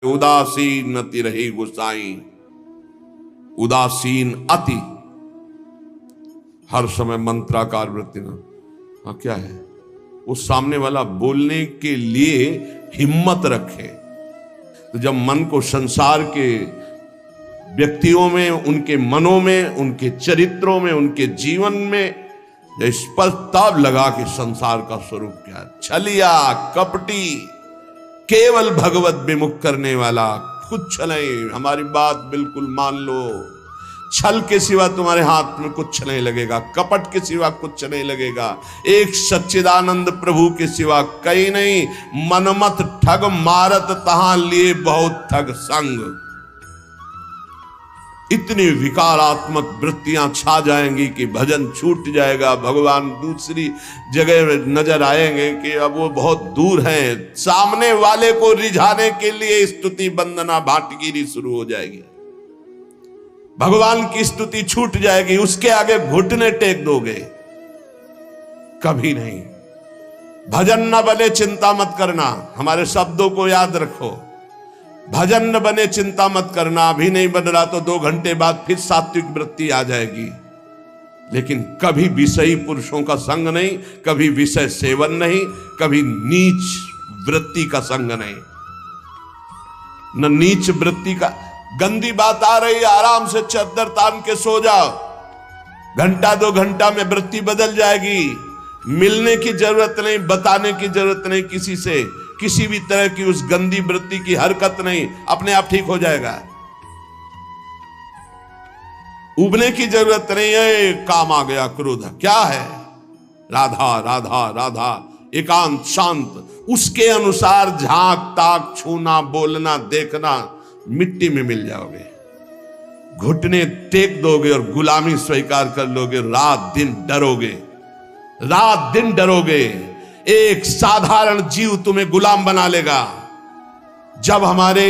उदासीन अति रही गुसाई, उदासीन अति, हर समय मंत्राकार वृत्ति ना। हाँ क्या है वो सामने वाला बोलने के लिए हिम्मत रखे। तो जब मन को संसार के व्यक्तियों में, उनके मनों में, उनके चरित्रों में, उनके जीवन में स्पष्ट तब लगा कि संसार का स्वरूप क्या है। छलिया कपटी, केवल भगवत विमुख करने वाला, कुछ नहीं। हमारी बात बिल्कुल मान लो, छल के सिवा तुम्हारे हाथ में कुछ नहीं लगेगा, कपट के सिवा कुछ नहीं लगेगा, एक सच्चिदानंद प्रभु के सिवा कहीं नहीं। मनमत ठग मारत तहां लिए बहुत ठग संग। इतनी विकारात्मक वृत्तियां छा जाएंगी कि भजन छूट जाएगा। भगवान दूसरी जगह नजर आएंगे कि अब वो बहुत दूर हैं। सामने वाले को रिझाने के लिए स्तुति वंदना भाटगिरी शुरू हो जाएगी। भगवान की स्तुति छूट जाएगी, उसके आगे घुटने टेक दोगे, कभी नहीं। भजन न बने चिंता मत करना, हमारे शब्दों को याद रखो। भजन न बने चिंता मत करना, अभी नहीं बन रहा तो 2 घंटे बाद फिर सात्विक वृत्ति आ जाएगी। लेकिन कभी विषयी पुरुषों का संग नहीं, कभी विषय सेवन नहीं, कभी नीच वृत्ति का संग नहीं। न नीच वृत्ति का, गंदी बात आ रही, आराम से चद्दर तान के सो जाओ, घंटा 2 घंटा में वृत्ति बदल जाएगी। मिलने की जरूरत नहीं, बताने की जरूरत नहीं किसी से, किसी भी तरह की उस गंदी वृत्ति की हरकत नहीं, अपने आप ठीक हो जाएगा। उबने की जरूरत नहीं है। काम आ गया क्रोध, क्या है? राधा राधा राधा, एकांत शांत, उसके अनुसार झांक ताक छूना बोलना देखना, मिट्टी में मिल जाओगे। घुटने टेक दोगे और गुलामी स्वीकार कर लोगे। रात दिन डरोगे, रात दिन डरोगे। एक साधारण जीव तुम्हें गुलाम बना लेगा। जब हमारे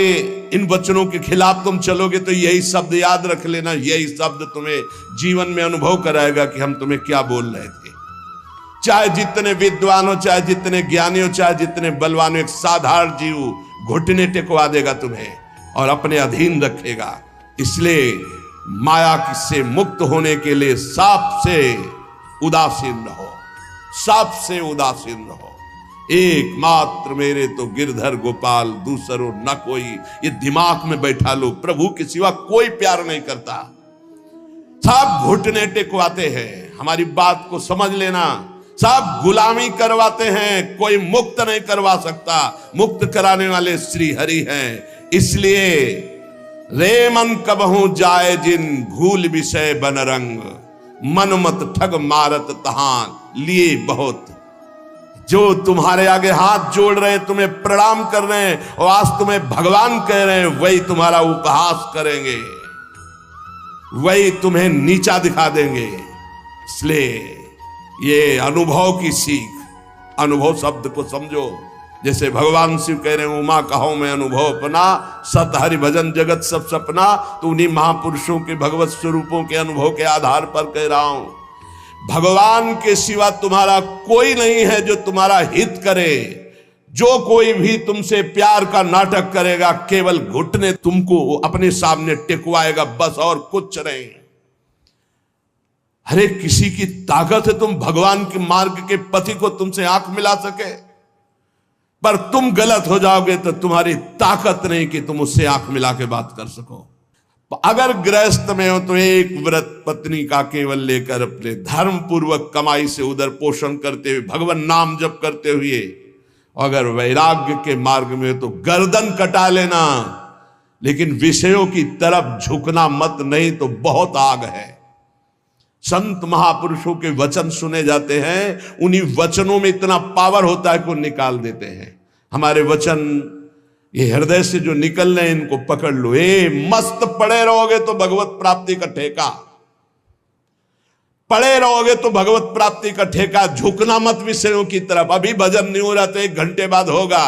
इन वचनों के खिलाफ तुम चलोगे तो यही शब्द याद रख लेना, यही शब्द तुम्हें जीवन में अनुभव कराएगा कि हम तुम्हें क्या बोल रहे थे। चाहे जितने विद्वान हो, चाहे जितने ज्ञानी हो, चाहे जितने बलवान हो, एक साधारण जीव घुटने टेकवा देगा तुम्हें और अपने अधीन रखेगा। इसलिए माया से मुक्त होने के लिए सबसे उदासीन रहो, सबसे उदासीन रहो। एकमात्र मेरे तो गिरधर गोपाल, दूसरो न कोई, ये दिमाग में बैठा लो। प्रभु के सिवा कोई प्यार नहीं करता, सब घुटने टेकवाते हैं। हमारी बात को समझ लेना, सब गुलामी करवाते हैं, कोई मुक्त नहीं करवा सकता। मुक्त कराने वाले श्री हरि हैं। इसलिए रे मन कबहू जाए जिन, भूल विषय बन रंग, मन मत ठग मारत तहां लिए बहुत। जो तुम्हारे आगे हाथ जोड़ रहे हैं, तुम्हें प्रणाम कर रहे हैं और आज तुम्हें भगवान कह रहे हैं, वही तुम्हारा उपहास करेंगे, वही तुम्हें नीचा दिखा देंगे। इसलिए ये अनुभव की सीख, अनुभव शब्द को समझो। जैसे भगवान शिव कह रहे हैं, उमा कहो मैं अनुभव अपना, सत हरि भजन जगत सब सपना। तो उन्हीं महापुरुषों के भगवत स्वरूपों के अनुभव के आधार पर कह रहा हूं। भगवान के सिवा तुम्हारा कोई नहीं है जो तुम्हारा हित करे। जो कोई भी तुमसे प्यार का नाटक करेगा, केवल घुटने तुमको अपने सामने टिकवाएगा, बस, और कुछ नहीं। अरे किसी की ताकत है तुम भगवान के मार्ग के पथि को तुमसे आंख मिला सके, पर तुम गलत हो जाओगे तो तुम्हारी ताकत नहीं कि तुम उससे आंख मिला के बात कर सको। अगर गृहस्थ में हो तो एक व्रत पत्नी का केवल लेकर अपने धर्म पूर्वक कमाई से उदर पोषण करते हुए, भगवान नाम जप करते हुए, अगर वैराग्य के मार्ग में हो तो गर्दन कटा लेना, लेकिन विषयों की तरफ झुकना मत, नहीं तो बहुत आग है। संत महापुरुषों के वचन सुने जाते हैं, उन्हीं वचनों में इतना पावर होता है कि वो निकाल देते हैं। हमारे वचन ये हृदय से जो निकल रहे हैं, इनको पकड़ लो। मस्त पड़े रहोगे तो भगवत प्राप्ति का ठेका, पड़े रहोगे तो भगवत प्राप्ति का ठेका। झुकना मत विषयों की तरफ। अभी भजन नहीं हो रहा तो 1 घंटे बाद होगा।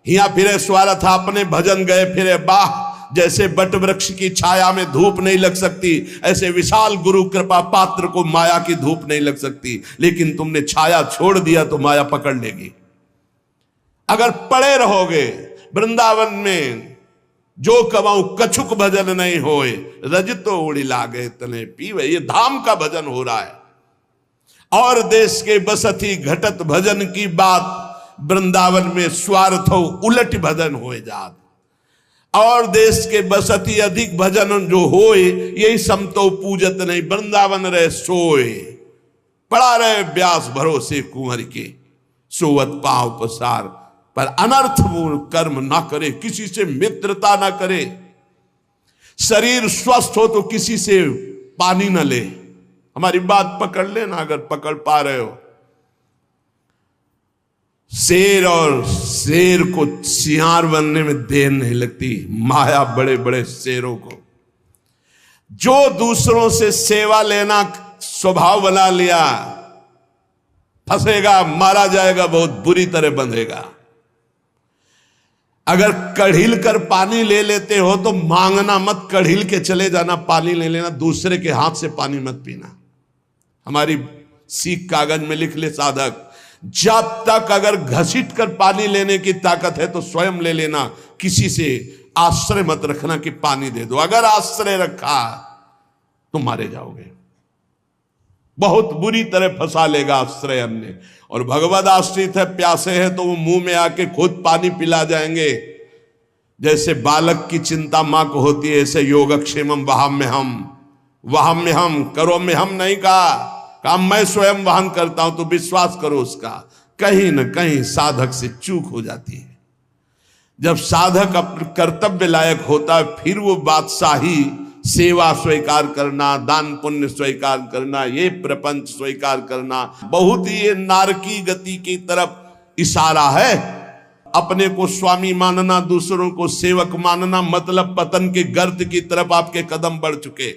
हिया फिरे स्वारा था, अपने भजन गए फिरे बाह। जैसे बट वृक्ष की छाया में धूप नहीं लग सकती, ऐसे विशाल गुरु कृपा पात्र को माया की धूप नहीं लग सकती। लेकिन तुमने छाया छोड़ दिया तो माया पकड़ लेगी। अगर पड़े रहोगे वृंदावन में जो कमाऊं कछुक भजन नहीं होए, रज तो उड़ी लागे तने पीवे। ये धाम का भजन हो रहा है। और देश के बसती घटत भजन की बात, वृंदावन में स्वार्थ हो उलट भजन होए जात। और देश के बसती अधिक भजन जो होए, यही समतो पूजत नहीं, वृंदावन रहे सोए। पड़ा रहे व्यास भरोसे कुंवर के, सोवत पांव पसार, पर अनर्थ कर्म ना करे, किसी से मित्रता ना करे। शरीर स्वस्थ हो तो किसी से पानी ना ले। हमारी बात पकड़ लेना अगर पकड़ पा रहे हो। शेर और शेर को सियार बनने में देर नहीं लगती, माया बड़े बड़े शेरों को। जो दूसरों से सेवा लेना स्वभाव बना लिया, फंसेगा, मारा जाएगा, बहुत बुरी तरह बंधेगा। अगर कढ़िल कर पानी ले लेते हो तो मांगना मत, कढ़िल के चले जाना, पानी ले लेना, दूसरे के हाथ से पानी मत पीना। हमारी सीख कागज में लिख ले साधक, जब तक अगर घसीट कर पानी लेने की ताकत है तो स्वयं ले लेना, किसी से आश्रय मत रखना कि पानी दे दो। अगर आश्रय रखा तो मारे जाओगे, बहुत बुरी तरह फंसा लेगा आश्रय अन्य। और भगवद आश्रित है, प्यासे है तो वो मुंह में आके खुद पानी पिला जाएंगे। जैसे बालक की चिंता मां को होती है, ऐसे योगक्षेमम वहां में हम करो में हम नहीं कहा, काम मैं स्वयं वहन करता हूं। तो विश्वास करो उसका, कहीं न कहीं साधक से चूक हो जाती है। जब साधक अपने कर्तव्य लायक होता है, फिर वो बादशाही, सेवा स्वीकार करना, दान पुण्य स्वीकार करना, ये प्रपंच स्वीकार करना, बहुत ही ये नारकी गति की तरफ इशारा है। अपने को स्वामी मानना, दूसरों को सेवक मानना, मतलब पतन के गर्त की तरफ आपके कदम बढ़ चुके।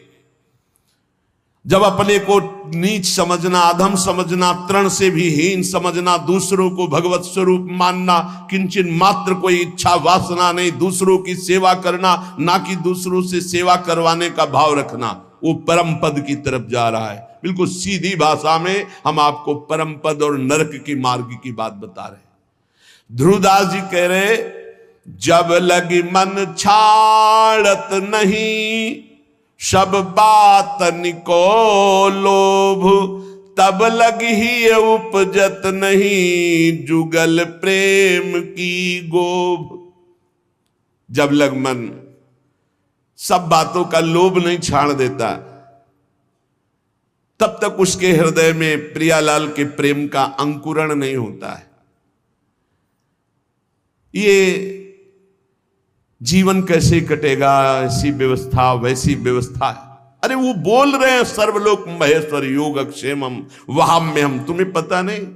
जब अपने को नीच समझना, अधम समझना, तृण से भी हीन समझना, दूसरों को भगवत स्वरूप मानना, किंचन मात्र कोई इच्छा वासना नहीं, दूसरों की सेवा करना, ना कि दूसरों से सेवा करवाने का भाव रखना, वो परम पद की तरफ जा रहा है। बिल्कुल सीधी भाषा में हम आपको परम पद और नरक की मार्ग की बात बता रहे हैं। ध्रुवदास जी कह रहे, जब लगी मन छाड़त नहीं, सब बातन को लोभ, तब लगी ही उपजत नहीं, जुगल प्रेम की गोभ। जब लग मन सब बातों का लोभ नहीं छाड़ देता, तब तक उसके हृदय में प्रियालाल के प्रेम का अंकुरण नहीं होता है। ये जीवन कैसे कटेगा, ऐसी व्यवस्था वैसी व्यवस्था है। अरे वो बोल रहे हैं सर्वलोक महेश्वर योगक्षेमम वहाम्यहम, तुम्हें पता नहीं?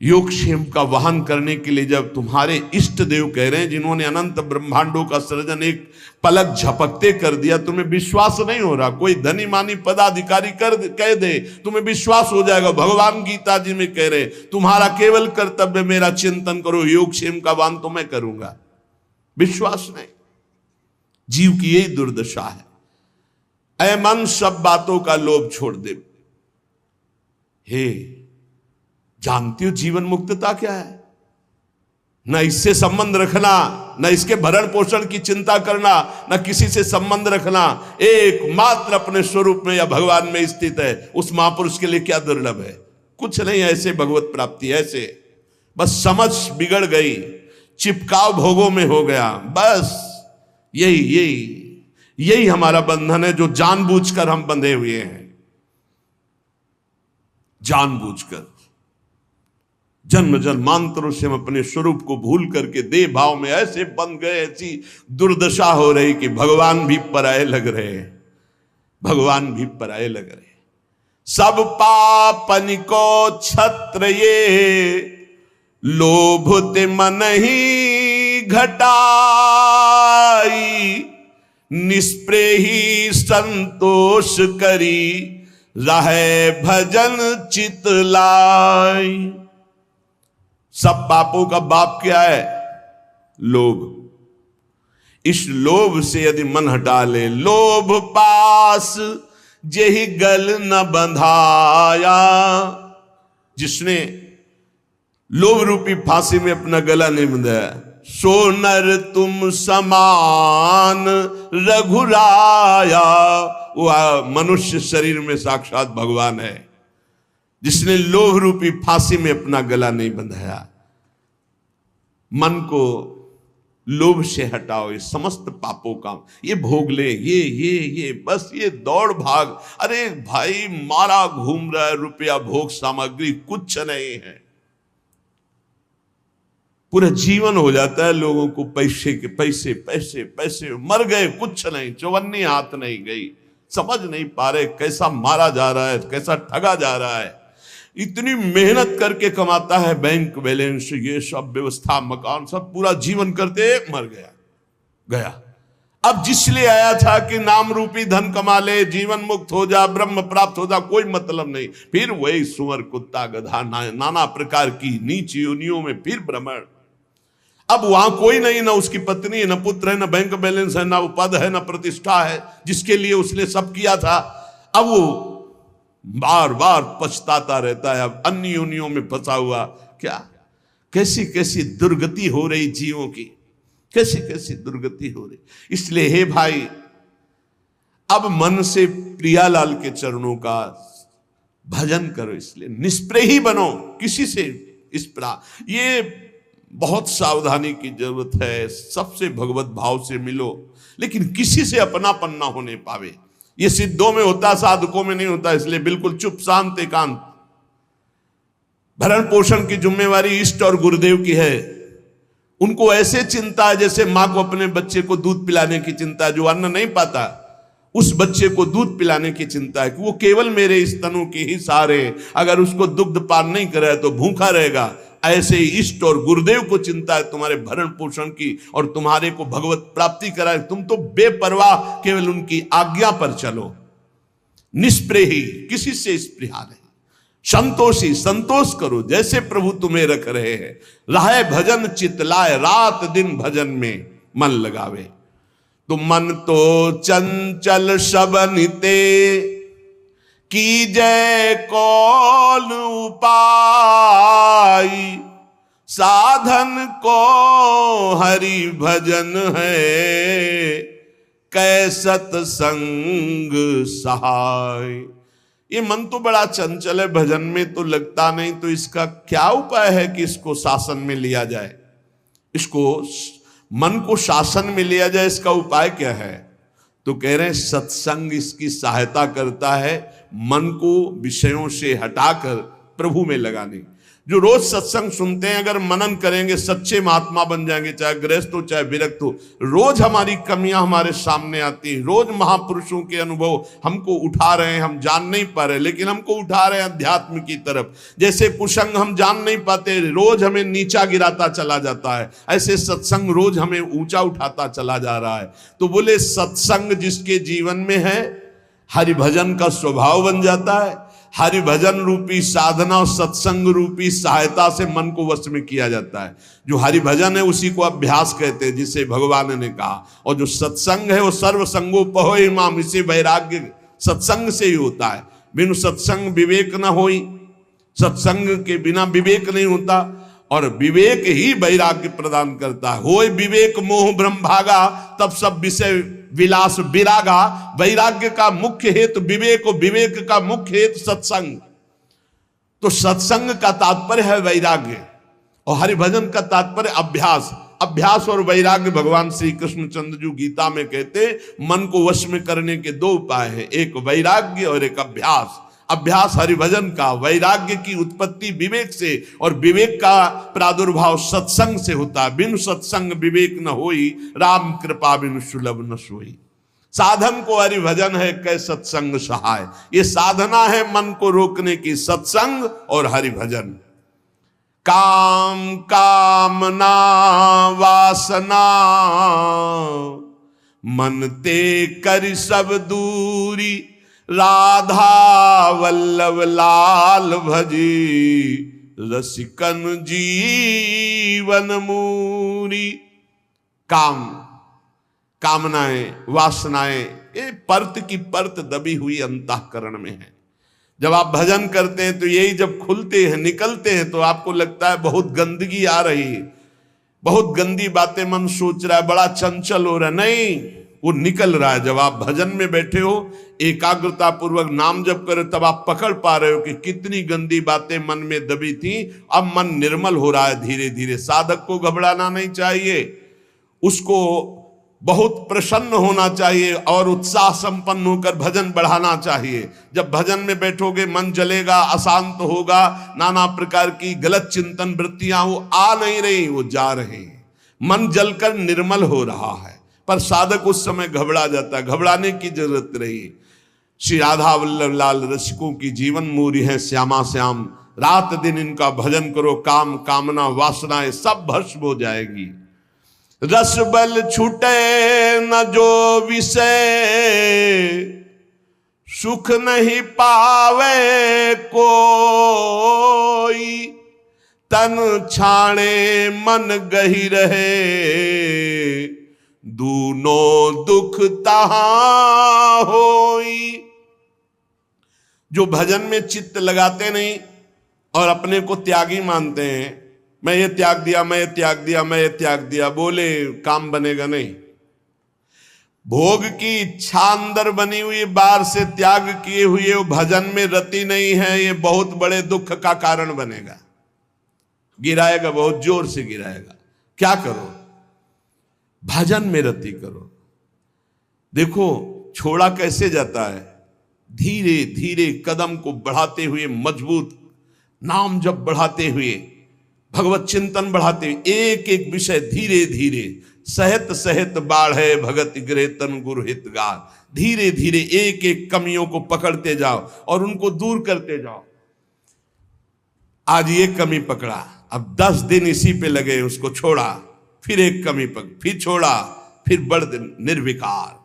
योगक्षेम का वहन करने के लिए जब तुम्हारे इष्ट देव कह रहे हैं, जिन्होंने अनंत ब्रह्मांडों का सृजन एक पलक झपकते कर दिया, तुम्हें विश्वास नहीं हो रहा? कोई धनी मानी पदाधिकारी कह दे, तुम्हें विश्वास हो जाएगा। भगवान गीता जी में कह रहे, तुम्हारा केवल कर्तव्य मेरा चिंतन करो, योगक्षेम का वहन तो मैं करूंगा। विश्वास नहीं, जीव की यही दुर्दशा है। ऐ मन सब बातों का लोभ छोड़ दे। हे, जानती हो जीवन मुक्तता क्या है? न इससे संबंध रखना, न इसके भरण पोषण की चिंता करना, न किसी से संबंध रखना, एकमात्र अपने स्वरूप में या भगवान में स्थित है। उस महापुरुष के लिए क्या दुर्लभ है? कुछ नहीं, ऐसे भगवत प्राप्ति, ऐसे बस समझ बिगड़ गई, चिपकाव भोगों में हो गया। बस यही हमारा बंधन है, जो जानबूझकर हम बंधे हुए हैं। जानबूझकर जन्म जन्मांतरों से हम अपने स्वरूप को भूल करके देह भाव में ऐसे बंध गए, ऐसी दुर्दशा हो रही कि भगवान भी पराये लग रहे हैं, भगवान भी पराये लग रहे हैं। सब पापन को छत्र ये, लोभ ते मन ही घटाई, निष्प्रेही संतोष करी, रहे भजन चित लाई। सब पापों का बाप क्या है? लोभ। इस लोभ से यदि मन हटा ले, लोभ पास जेहि गल न बंधाया, जिसने लोभ रूपी फांसी में अपना गला नहीं बंधाया, सोनर तुम समान रघुराया। वो मनुष्य शरीर में साक्षात भगवान है, जिसने लोभ रूपी फांसी में अपना गला नहीं बंधाया। मन को लोभ से हटाओ, ये समस्त पापों का, ये भोग ले, ये बस ये दौड़ भाग। अरे भाई मारा घूम रहा है, रुपया भोग सामग्री कुछ नहीं है। पूरा जीवन हो जाता है लोगों को पैसे के, पैसे पैसे पैसे, मर गए कुछ नहीं, चौवन्नी हाथ नहीं गई। समझ नहीं पा रहे कैसा मारा जा रहा है, कैसा ठगा जा रहा है। इतनी मेहनत करके कमाता है, बैंक बैलेंस, ये सब व्यवस्था, मकान, सब पूरा जीवन करते मर गया। अब जिसलिए आया था कि नाम रूपी धन कमा ले, जीवन मुक्त हो जा, ब्रह्म प्राप्त हो जा, कोई मतलब नहीं। फिर वही सुअर, कुत्ता, गधा, नाना प्रकार की नीच योनियों में फिर भ्रमण। अब वहां कोई नहीं, ना उसकी पत्नी है, ना पुत्र है, ना बैंक बैलेंस है, ना पद है, ना प्रतिष्ठा है, जिसके लिए उसने सब किया था। अब वो बार बार पछताता रहता है, अब अन्य योनियों में फंसा हुआ। क्या कैसी कैसी दुर्गति हो रही जीवों की, कैसी कैसी दुर्गति हो रही। इसलिए हे भाई, अब मन से प्रियालाल के चरणों का भजन करो। इसलिए निष्प्रेही बनो किसी से। ये बहुत सावधानी की जरूरत है। सबसे भगवत भाव से मिलो, लेकिन किसी से अपनापन ना होने पावे। ये सिद्धों में होता, साधकों में नहीं होता। इसलिए बिल्कुल चुप, शांत, एकांत। भरण पोषण की जिम्मेवारी इष्ट और गुरुदेव की है। उनको ऐसे चिंता है जैसे मां को अपने बच्चे को दूध पिलाने की चिंता है। जो अन्न नहीं पाता, उस बच्चे को दूध पिलाने की चिंता है कि वो केवल मेरे स्तनों के ही सहारे, अगर उसको दुग्ध पान नहीं करे तो भूखा रहेगा। ऐसे इष्ट और गुरुदेव को चिंता है तुम्हारे भरण पोषण की और तुम्हारे को भगवत प्राप्ति कराए। तुम तो बेपरवाह केवल उनकी आज्ञा पर चलो। निष्प्रेही, किसी से स्पृहा नहीं। संतोषी, संतोष करो जैसे प्रभु तुम्हें रख रहे हैं। राहे भजन चितलाए, रात दिन भजन में मन लगावे। तो मन तो चंचल सबनिते, की जय कौन उपाय। साधन को हरि भजन है, कै सत्संग सहाय। ये मन तो बड़ा चंचल है, भजन में तो लगता नहीं। तो इसका क्या उपाय है कि इसको शासन में लिया जाए? इसको मन को शासन में लिया जाए, इसका उपाय क्या है? तो कह रहे हैं सत्संग इसकी सहायता करता है मन को विषयों से हटाकर प्रभु में लगाने। जो रोज सत्संग सुनते हैं, अगर मनन करेंगे, सच्चे महात्मा बन जाएंगे, चाहे गृहस्थ हो चाहे विरक्त हो। रोज हमारी कमियां हमारे सामने आती हैं, रोज महापुरुषों के अनुभव हमको उठा रहे हैं। हम जान नहीं पा रहे, लेकिन हमको उठा रहे हैं अध्यात्म की तरफ। जैसे कुसंग हम जान नहीं पाते, रोज हमें नीचा गिराता चला जाता है, ऐसे सत्संग रोज हमें ऊंचा उठाता चला जा रहा है। तो बोले सत्संग जिसके जीवन में है, हरिभजन का स्वभाव बन जाता है। हरिभजन रूपी साधना और सत्संग रूपी सहायता से मन को वश में किया जाता है। जो हरिभजन है उसी को अभ्यास कहते हैं, जिसे भगवान ने कहा। और जो सत्संग है वो सर्व संगोपहो इमाम, इसे वैराग्य सत्संग से ही होता है। बिनु सत्संग विवेक न होई, सत्संग के बिना विवेक नहीं होता। और विवेक ही वैराग्य प्रदान करता है। होय विवेक मोह भ्रम भागा, तब सब विषय विलास विरागा। वैराग्य का मुख्य हेतु विवेक, और विवेक का मुख्य हेतु सत्संग। तो सत्संग का तात्पर्य है वैराग्य, और हरिभजन का तात्पर्य अभ्यास। अभ्यास और वैराग्य भगवान श्री कृष्णचंद्र जी गीता में कहते मन को वश में करने के दो उपाय हैं, एक वैराग्य और एक अभ्यास। अभ्यास हरिभजन का, वैराग्य की उत्पत्ति विवेक से, और विवेक का प्रादुर्भाव सत्संग से होता है। बिनु सत्संग विवेक न होई, राम कृपा बिनु सुलभ न सोई। साधन को हरिभजन है, कै सत्संग सहाय। ये साधना है मन को रोकने की, सत्संग और हरिभजन। काम कामना वासना, मन ते कर सब दूरी। राधा वल्लभ लाल भजी, रसिकन जीवन मूरी। काम, कामनाएं, वासनाएं, ये परत की परत दबी हुई अंतःकरण में है। जब आप भजन करते हैं तो यही जब खुलते हैं, निकलते हैं, तो आपको लगता है बहुत गंदगी आ रही है। बहुत गंदी बातें मन सोच रहा है, बड़ा चंचल हो रहा है, नहीं, वो निकल रहा है। जब आप भजन में बैठे हो, एकाग्रता पूर्वक नाम जप करो, तब आप पकड़ पा रहे हो कि कितनी गंदी बातें मन में दबी थी, अब मन निर्मल हो रहा है धीरे धीरे। साधक को घबराना नहीं चाहिए, उसको बहुत प्रसन्न होना चाहिए और उत्साह संपन्न होकर भजन बढ़ाना चाहिए। जब भजन में बैठोगे मन जलेगा, अशांत होगा, नाना प्रकार की गलत चिंतन वृत्तियां वो आ नहीं रही, वो जा रहे हैं, मन जलकर निर्मल हो रहा है। पर साधक उस समय घबरा जाता है, घबराने की जरूरत नहीं। श्री राधा वल्लभ लाल रसिकों की जीवन मूरी है श्यामा श्याम, रात दिन इनका भजन करो, काम कामना वासनाएं सब भस्म हो जाएगी। रस बल छूटे न जो विषय, सुख नहीं पावे कोई, तन छाणे मन गही रहे, दूनों दुख तहां होई। जो भजन में चित्त लगाते नहीं और अपने को त्यागी मानते हैं, मैं ये त्याग दिया, मैं ये त्याग दिया, मैं ये त्याग दिया, बोले काम बनेगा नहीं। भोग की इच्छा अंदर बनी हुई, बाहर से त्याग किए हुए वो भजन में रति नहीं है, ये बहुत बड़े दुख का कारण बनेगा, गिराएगा, बहुत जोर से गिराएगा। क्या करो, भजन में रति करो। देखो छोड़ा कैसे जाता है, धीरे धीरे कदम को बढ़ाते हुए, मजबूत नाम जब बढ़ाते हुए, भगवत चिंतन बढ़ाते हुए, एक एक विषय धीरे धीरे, सहत सहत बाढ़े भगत गृह तन गुरु हितगार, धीरे धीरे एक एक कमियों को पकड़ते जाओ और उनको दूर करते जाओ। आज ये कमी पकड़ा, अब 10 दिन इसी पे लगे, उसको छोड़ा, फिर एक कमी पकड़, फिर छोड़ा, फिर बढ़ निर्विकार।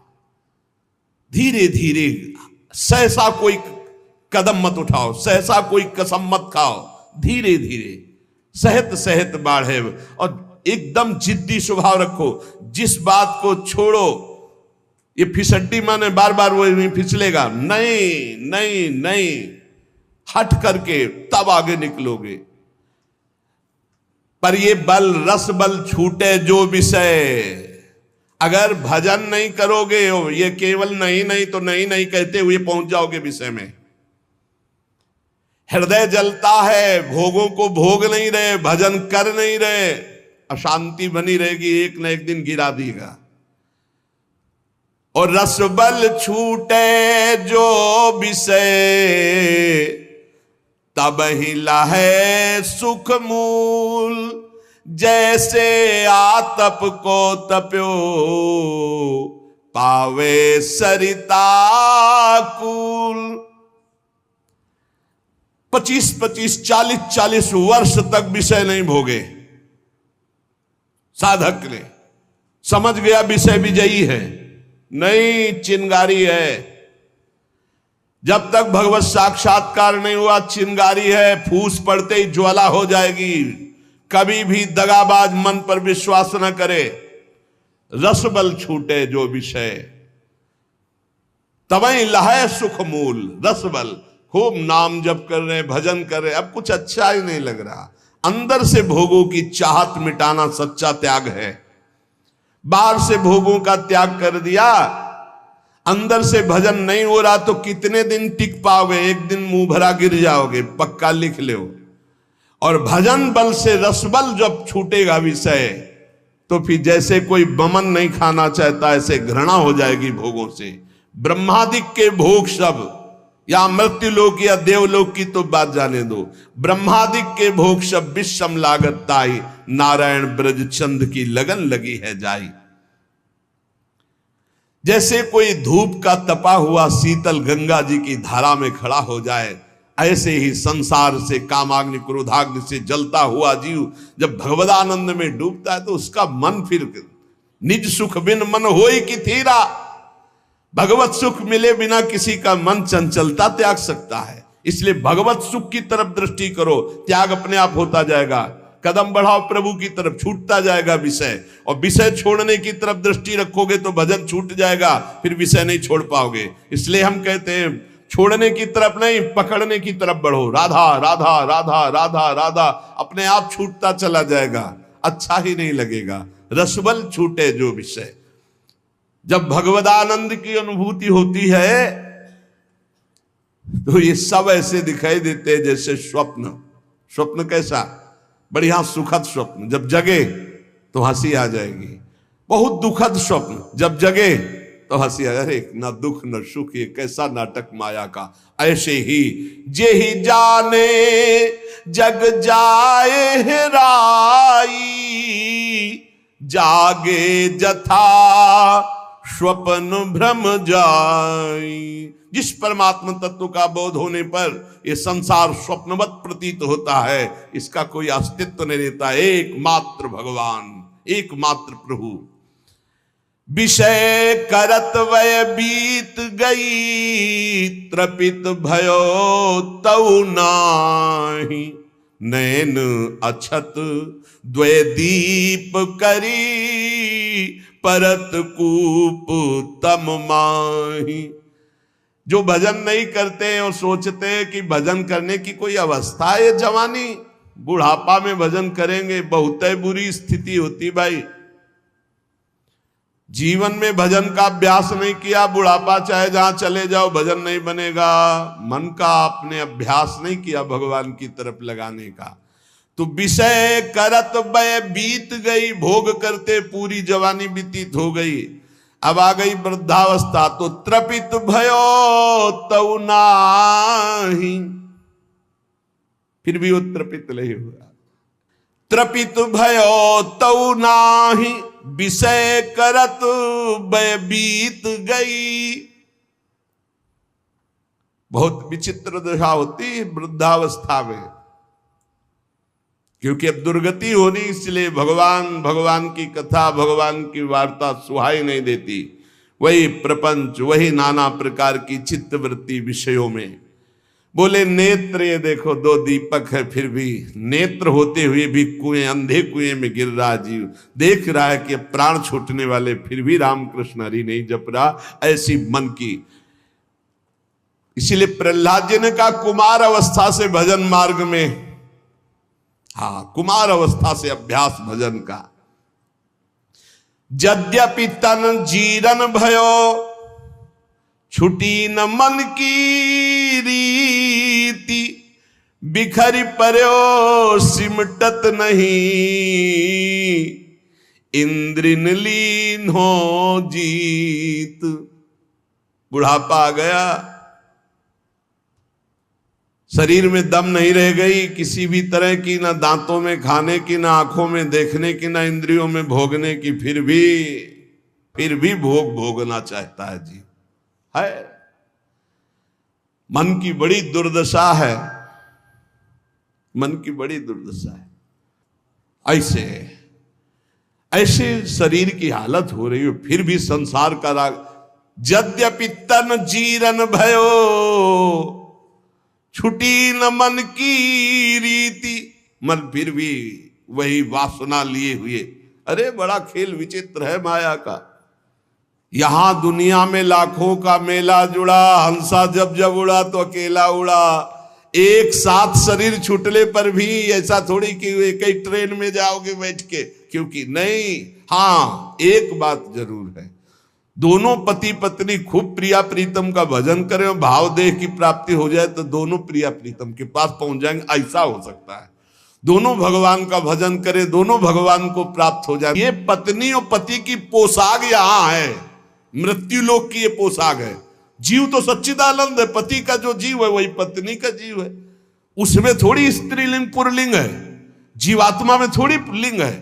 धीरे धीरे, सहसा कोई कदम मत उठाओ, सहसा कोई कसम मत खाओ, धीरे धीरे सहत सहत बाढ़े। और एकदम जिद्दी स्वभाव रखो, जिस बात को छोड़ो, ये फिसड्डी माने बार बार वो फिसलेगा, नहीं नहीं नहीं, हट करके तब आगे निकलोगे। पर ये बल, रस बल छूटे जो विषय, अगर भजन नहीं करोगे, ये केवल नहीं नहीं तो नहीं नहीं कहते हुए पहुंच जाओगे विषय में। हृदय जलता है, भोगों को भोग नहीं रहे, भजन कर नहीं रहे, अशांति बनी रहेगी, एक न एक दिन गिरा देगा। और रस बल छूटे जो विषय, तब ही लहे सुख मूल, जैसे आतप को तप्यो, पावे सरिता कूल। 25-25, 40-40 वर्ष तक विषय नहीं भोगे साधक ने, समझ गया विषय विजयी है, नहीं चिंगारी है। जब तक भगवत साक्षात्कार नहीं हुआ, चिंगारी है, फूस पड़ते ही ज्वाला हो जाएगी। कभी भी दगाबाज मन पर विश्वास न करे। रस बल छूटे जो विषय, तवहीं लहे सुख मूल। रस बल, खूब नाम जप कर रहे, भजन कर रहे, अब कुछ अच्छा ही नहीं लग रहा। अंदर से भोगों की चाहत मिटाना सच्चा त्याग है। बाहर से भोगों का त्याग कर दिया, अंदर से भजन नहीं हो रहा तो कितने दिन टिक पाओगे? एक दिन मुंह भरा गिर जाओगे, पक्का लिख लो। और भजन बल से रसबल जब छूटेगा विषय, तो फिर जैसे कोई बमन नहीं खाना चाहता, ऐसे घृणा हो जाएगी भोगों से। ब्रह्मादिक के भोग सब, या मृत्यु लोक या देवलोक की तो बात जाने दो, ब्रह्मादिक के भोग सब विषम लागत ताई, नारायण ब्रज चंद की लगन लगी है जाई। जैसे कोई धूप का तपा हुआ शीतल गंगा जी की धारा में खड़ा हो जाए, ऐसे ही संसार से, कामाग्नि क्रोधाग्नि से जलता हुआ जीव जब भगवदानंद में डूबता है, तो उसका मन फिर निज सुख बिन मन होई कि थीरा। भगवत सुख मिले बिना किसी का मन चंचलता त्याग सकता है। इसलिए भगवत सुख की तरफ दृष्टि करो, त्याग अपने आप होता जाएगा। कदम बढ़ाओ प्रभु की तरफ, छूटता जाएगा विषय। और विषय छोड़ने की तरफ दृष्टि रखोगे तो भजन छूट जाएगा, फिर विषय नहीं छोड़ पाओगे। इसलिए हम कहते हैं छोड़ने की तरफ नहीं, पकड़ने की तरफ बढ़ो। राधा राधा राधा राधा राधा, अपने आप छूटता चला जाएगा। अच्छा ही नहीं लगेगा। रसबल छूटे जो विषय। जब भगवदानंद की अनुभूति होती है तो ये सब ऐसे दिखाई देते हैं जैसे स्वप्न। स्वप्न कैसा? बढ़िया सुखद स्वप्न, जब जगे तो हंसी आ जाएगी। बहुत दुखद स्वप्न, जब जगे तो हंसी आ जाए। न दुख न सुख, ये कैसा नाटक माया का। ऐसे ही जे ही जाने जग जाए हेराई, जागे जथा स्वप्न भ्रम जाई। जिस परमात्मा तत्व का बोध होने पर यह संसार स्वप्नवत प्रतीत होता है, इसका कोई अस्तित्व नहीं रहता। एकमात्र भगवान, एकमात्र प्रभु। विषय करत वय बीत गई, त्रपित भयो तऊ नाही। नैन अछत द्वय दीप करी, परत कूप तम माही। जो भजन नहीं करते और सोचते हैं कि भजन करने की कोई अवस्था है जवानी, बुढ़ापा में भजन करेंगे, बहुत बुरी स्थिति होती भाई। जीवन में भजन का अभ्यास नहीं किया, बुढ़ापा चाहे जहां चले जाओ भजन नहीं बनेगा। मन का आपने अभ्यास नहीं किया भगवान की तरफ लगाने का। तो विषय करत वय बीत गई, भोग करते पूरी जवानी व्यतीत हो गई। अब आ गई वृद्धावस्था, तो त्रपित भयो तऊ नाही। फिर भी वो त्रपित नहीं हुआ। त्रपित भयो तऊ नाही, विषय करत वय बीत गई। बहुत विचित्र दशा होती है वृद्धावस्था में, क्योंकि अब दुर्गति होनी, इसलिए भगवान की कथा, भगवान की वार्ता सुहाई नहीं देती। वही प्रपंच, वही नाना प्रकार की चित्तवृत्ति विषयों में। बोले नेत्र, ये देखो दो दीपक है, फिर भी नेत्र होते हुए भी कुएं, अंधे कुएं में गिर रहा जीव। देख रहा है कि प्राण छूटने वाले, फिर भी रामकृष्ण हरि नहीं जप रहा। ऐसी मन की। इसीलिए प्रहलाद जी ने कहा कुमार अवस्था से भजन मार्ग में, हाँ कुमार अवस्था से अभ्यास भजन का। यद्यपि तन जीरन भयो, छुटी न मन की रीति। बिखरी पर्यो सिमटत नहीं, इंद्रिन लीन हो जीत। बुढ़ापा आ गया, शरीर में दम नहीं रह गई किसी भी तरह की, ना दांतों में खाने की, ना आंखों में देखने की, ना इंद्रियों में भोगने की। फिर भी भोग भोगना चाहता है जी। है मन की बड़ी दुर्दशा है, मन की बड़ी दुर्दशा है। ऐसे शरीर की हालत हो रही है, फिर भी संसार का राग। यद्यपि तन जीरन भयो, छुटी न मन की रीति। मन फिर भी वही वासना लिए हुए। अरे बड़ा खेल विचित्र है माया का। यहां दुनिया में लाखों का मेला जुड़ा, हंसा जब जब उड़ा तो अकेला उड़ा। एक साथ शरीर छूटने पर भी ऐसा थोड़ी कि एक ही ट्रेन में जाओगे बैठ के, क्योंकि नहीं। हाँ एक बात जरूर है, दोनों पति पत्नी खूब प्रिया प्रीतम का भजन करें और भाव देह की प्राप्ति हो जाए तो दोनों प्रिया प्रीतम के पास पहुंच जाएंगे, ऐसा हो सकता है। दोनों भगवान का भजन करें, दोनों भगवान को प्राप्त हो जाए। ये पत्नी और पति की पोशाक यहां है, मृत्यु लोक की ये पोशाक है। जीव तो सच्चिदानंद है, पति का जो जीव है वही पत्नी का जीव है। उसमें थोड़ी स्त्रीलिंग पुरलिंग है, जीवात्मा में थोड़ी लिंग है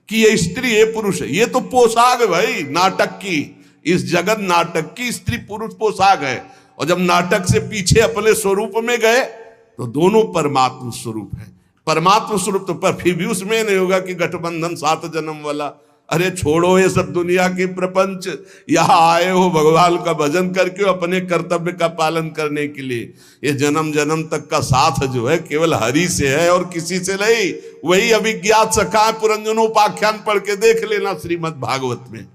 कि ये स्त्री ये पुरुष है। ये तो पोशाक है भाई नाटक की, इस जगत नाटक की स्त्री पुरुष पोशाक है। और जब नाटक से पीछे अपने स्वरूप में गए तो दोनों परमात्मा स्वरूप है। परमात्मा स्वरूप तो पर फिर भी उसमें नहीं होगा कि गठबंधन 7 जन्म वाला। अरे छोड़ो ये सब दुनिया की प्रपंच, यहां आए हो भगवान का भजन करके अपने कर्तव्य का पालन करने के लिए। ये जन्म जन्म तक का साथ जो है केवल हरि से है और किसी से नहीं। वही अभिज्ञात सखा पुरंजनोपाख्यान पढ़ के देख लेना श्रीमद् भागवत में।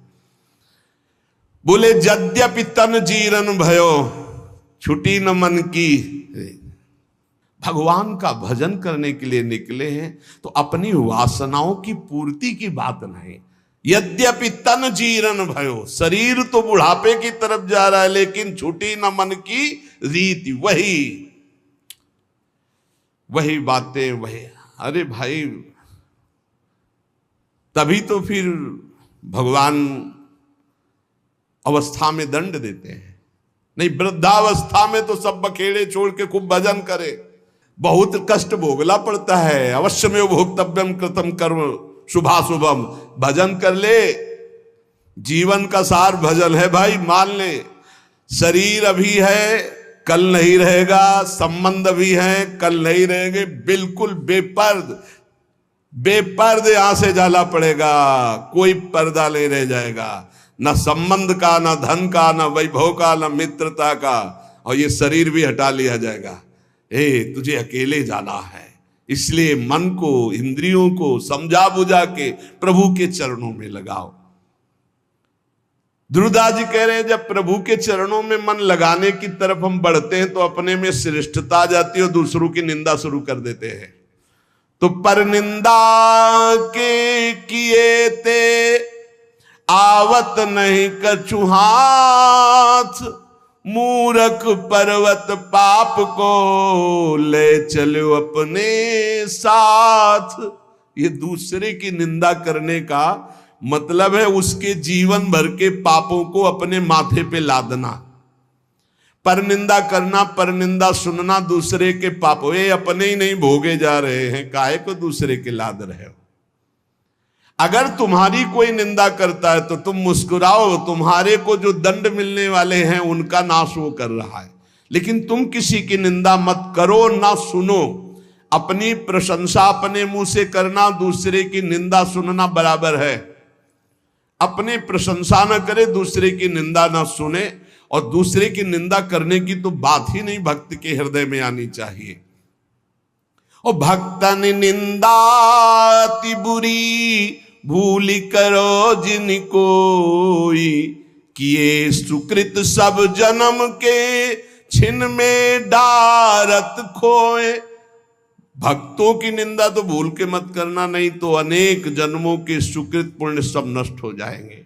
बोले यद्यपि तन जीरन भयो, छुटी न मन की। भगवान का भजन करने के लिए निकले हैं तो अपनी वासनाओं की पूर्ति की बात नहीं। यद्यपि तन जीर्ण भयो, शरीर तो बुढ़ापे की तरफ जा रहा है लेकिन छूटी न मन की रीति। वही बातें वही। अरे भाई, तभी तो फिर भगवान अवस्था में दंड देते हैं। नहीं, वृद्धावस्था में तो सब बखेड़े छोड़ के खूब भजन करे। बहुत कष्ट भोगना पड़ता है। अवश्य में भोक्तव्यम कृतम कर्म शुभाशुभम। भजन कर ले, जीवन का सार भजन है भाई। मान ले, शरीर अभी है, कल नहीं रहेगा। संबंध भी है, कल नहीं रहेंगे। बिल्कुल बेपर्द यहां से जाला पड़ेगा। कोई पर्दा नहीं रह जाएगा, न संबंध का, न धन का, न वैभव का, न मित्रता का। और ये शरीर भी हटा लिया जाएगा। तुझे अकेले जाना है। इसलिए मन को, इंद्रियों को समझा बुझा के प्रभु के चरणों में लगाओ। ध्रुवदास जी कह रहे हैं, जब प्रभु के चरणों में मन लगाने की तरफ हम बढ़ते हैं तो अपने में श्रेष्ठता आ जाती है और दूसरों की निंदा शुरू कर देते हैं। तो पर निंदा के किए ते आवत नहीं कछु हाथ, मूरख पर्वत पाप को ले चलो अपने साथ। ये दूसरे की निंदा करने का मतलब है उसके जीवन भर के पापों को अपने माथे पे लादना। पर निंदा करना, पर निंदा सुनना दूसरे के पापों, ये अपने ही नहीं भोगे जा रहे हैं, काहे को दूसरे के लाद रहे हो। अगर तुम्हारी कोई निंदा करता है तो तुम मुस्कुराओ, तुम्हारे को जो दंड मिलने वाले हैं उनका नाश वो कर रहा है। लेकिन तुम किसी की निंदा मत करो, ना सुनो। अपनी प्रशंसा अपने मुंह से करना, दूसरे की निंदा सुनना बराबर है। अपने प्रशंसा न करे, दूसरे की निंदा ना सुने। और दूसरे की निंदा करने की तो बात ही नहीं भक्त के हृदय में आनी चाहिए। और भक्तन निंदा अति बुरी, भूली करो जिन कोई, किए सुकृत सब जन्म के, छिन में डारत खोए। भक्तों की निंदा तो भूल के मत करना, नहीं तो अनेक जन्मों के सुकृत पुण्य सब नष्ट हो जाएंगे।